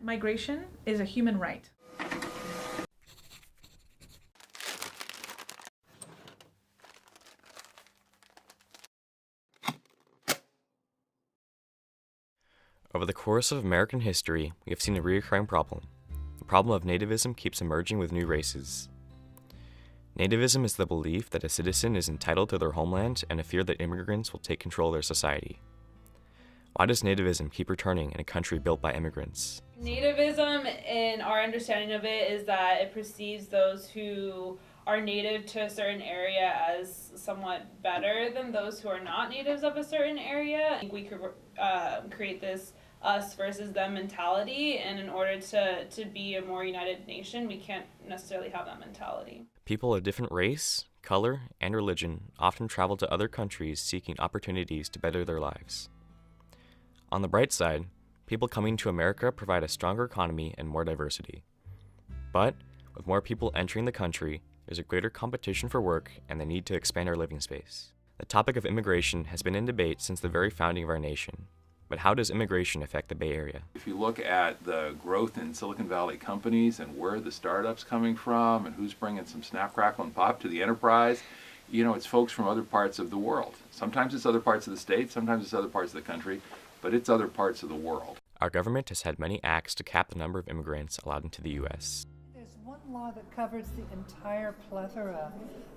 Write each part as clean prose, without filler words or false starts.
Migration is a human right. Over the course of American history, we have seen a recurring problem. The problem of nativism keeps emerging with new races. Nativism is the belief that a citizen is entitled to their homeland and a fear that immigrants will take control of their society. Why does nativism keep returning in a country built by immigrants? Nativism, in our understanding of it, is that it perceives those who are native to a certain area as somewhat better than those who are not natives of a certain area. I think we could create this us versus them mentality, and in order to be a more united nation, we can't necessarily have that mentality. People of different race, color, and religion often travel to other countries seeking opportunities to better their lives. On the bright side, people coming to America provide a stronger economy and more diversity. But with more people entering the country, there's a greater competition for work and the need to expand our living space. The topic of immigration has been in debate since the very founding of our nation. But how does immigration affect the Bay Area? If you look at the growth in Silicon Valley companies and where the startups coming from and who's bringing some snap, crackle, and pop to the enterprise, it's folks from other parts of the world. Sometimes it's other parts of the state, sometimes it's other parts of the country, but it's other parts of the world. Our government has had many acts to cap the number of immigrants allowed into the U.S. There's one law that covers the entire plethora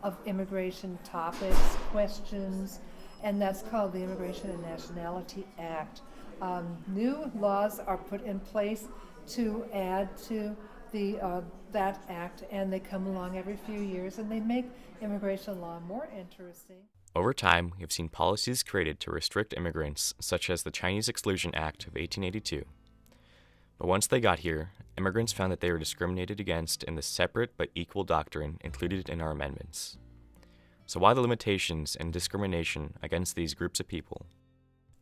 of immigration topics, questions, and that's called the Immigration and Nationality Act. New laws are put in place to add to that act, and they come along every few years, and they make immigration law more interesting. Over time, we have seen policies created to restrict immigrants, such as the Chinese Exclusion Act of 1882. But once they got here, immigrants found that they were discriminated against in the separate but equal doctrine included in our amendments. So why the limitations and discrimination against these groups of people?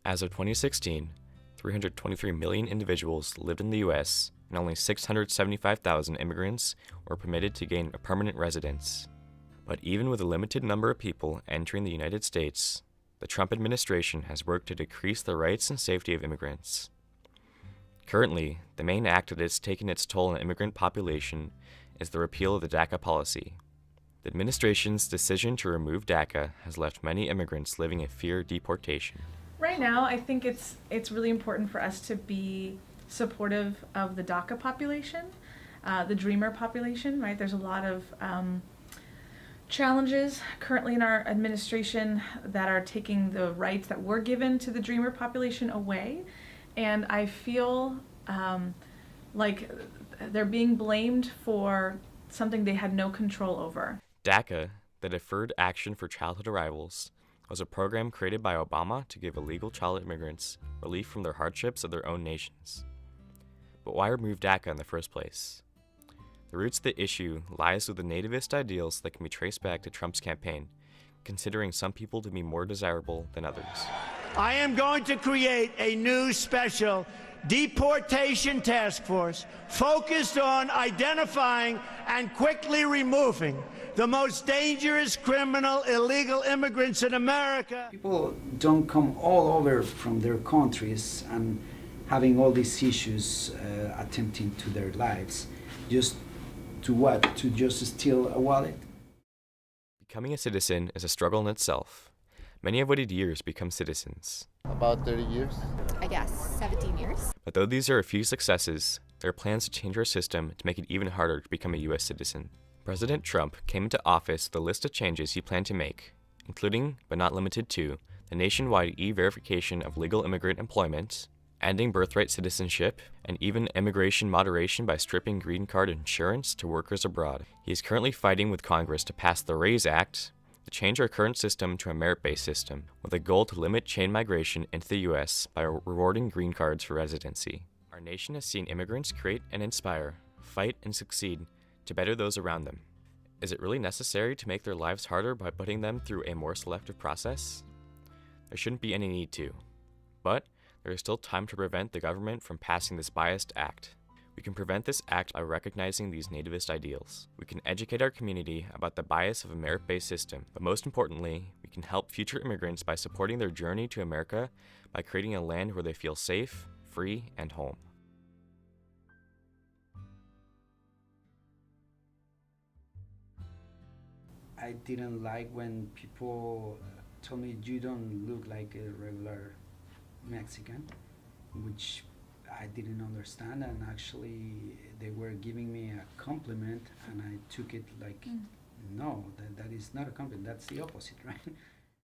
As of 2016, 323 million individuals lived in the U.S., and only 675,000 immigrants were permitted to gain a permanent residence. But even with a limited number of people entering the United States, the Trump administration has worked to decrease the rights and safety of immigrants. Currently, the main act that has taken its toll on the immigrant population is the repeal of the DACA policy. The administration's decision to remove DACA has left many immigrants living in fear of deportation. Right now, I think it's really important for us to be supportive of the DACA population, the Dreamer population, right? There's a lot of challenges currently in our administration that are taking the rights that were given to the Dreamer population away. And I feel like they're being blamed for something they had no control over. DACA, the Deferred Action for Childhood Arrivals, was a program created by Obama to give illegal child immigrants relief from their hardships of their own nations. But why remove DACA in the first place? The roots of the issue lies with the nativist ideals that can be traced back to Trump's campaign, considering some people to be more desirable than others. I am going to create a new special deportation task force focused on identifying and quickly removing the most dangerous criminal illegal immigrants in America. People don't come all over from their countries and having all these issues attempting to their lives just to what? To just steal a wallet? Becoming a citizen is a struggle in itself. Many have waited years to become citizens. About 30 years? I guess 17 years. But though these are a few successes, there are plans to change our system to make it even harder to become a U.S. citizen. President Trump came into office with a list of changes he planned to make, including, but not limited to, the nationwide e-verification of legal immigrant employment, ending birthright citizenship, and even immigration moderation by stripping green card insurance to workers abroad. He is currently fighting with Congress to pass the RAISE Act, to change our current system to a merit-based system, with a goal to limit chain migration into the U.S. by rewarding green cards for residency. Our nation has seen immigrants create and inspire, fight and succeed to better those around them. Is it really necessary to make their lives harder by putting them through a more selective process? There shouldn't be any need to. But there is still time to prevent the government from passing this biased act. We can prevent this act by recognizing these nativist ideals. We can educate our community about the bias of a merit-based system, but most importantly, we can help future immigrants by supporting their journey to America by creating a land where they feel safe, free, and home. I didn't like when people told me you don't look like a regular Mexican, which I didn't understand, and actually they were giving me a compliment, and I took it like, no, that is not a compliment, that's the opposite, right?